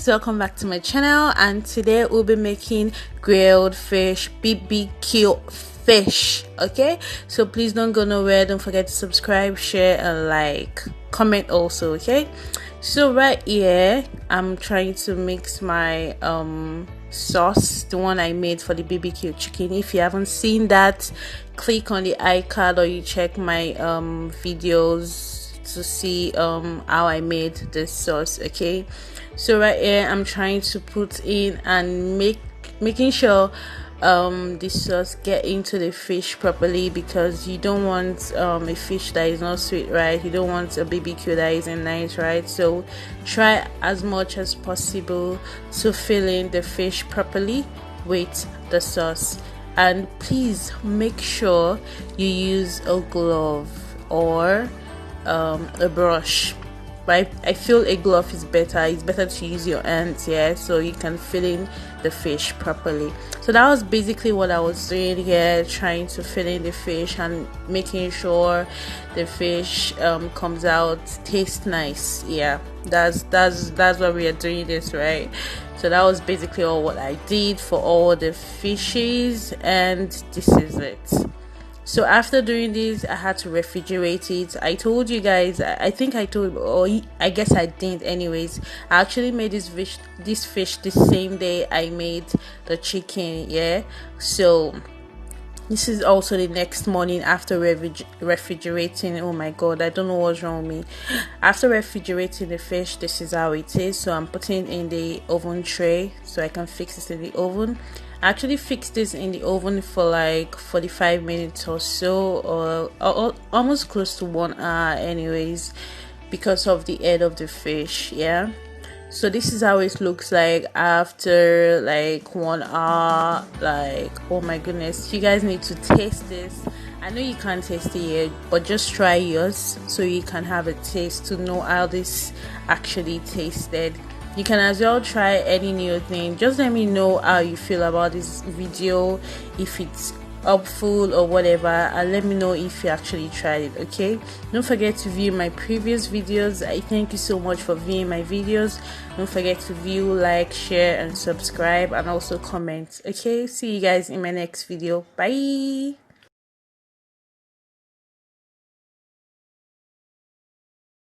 guys, welcome back to my channel, and today we'll be making grilled fish BBQ fish. Okay, so please don't go nowhere. Don't forget to subscribe, share and like, comment also. Okay, so right here I'm trying to mix my sauce, the one I made for the BBQ chicken. If you haven't seen that, click on the iCard or you check my videos to see how I made this sauce. Okay, so right here I'm trying to put in and making sure this sauce get into the fish properly, because you don't want a fish that is not sweet, right? You don't want a BBQ that isn't nice, right? So try as much as possible to fill in the fish properly with the sauce, and please make sure you use a glove or a brush. But I feel a glove is better. It's better to use your hands, yeah, so you can fill in the fish properly. So that was basically what I was doing here, trying to fill in the fish and making sure the fish comes out taste nice. Yeah, that's what we are doing this, right? So that was basically all what I did for all the fishes, and this is it. So after doing this, I had to refrigerate it. I told you guys, I think I told, or I guess I didn't anyways. I actually made this fish the same day I made the chicken, yeah. So this is also the next morning after refrigerating. Oh my god, I don't know what's wrong with me. After refrigerating the fish, this is how it is. So I'm putting it in the oven tray so I can fix this in the oven. I actually fixed this in the oven for like 45 minutes or so, or almost close to 1 hour anyways, because of the head of the fish, yeah. So this is how it looks like after like 1 hour. Like, oh my goodness, you guys need to taste this. I know you can't taste it yet, but just try yours so you can have a taste to know how this actually tasted. You can as well try any new thing. Just let me know how you feel about this video, if it's helpful or whatever, and let me know if you actually tried it. Okay, don't forget to view my previous videos. I thank you so much for viewing my videos. Don't forget to view, like, share and subscribe, and also comment. Okay, see you guys in my next video. Bye.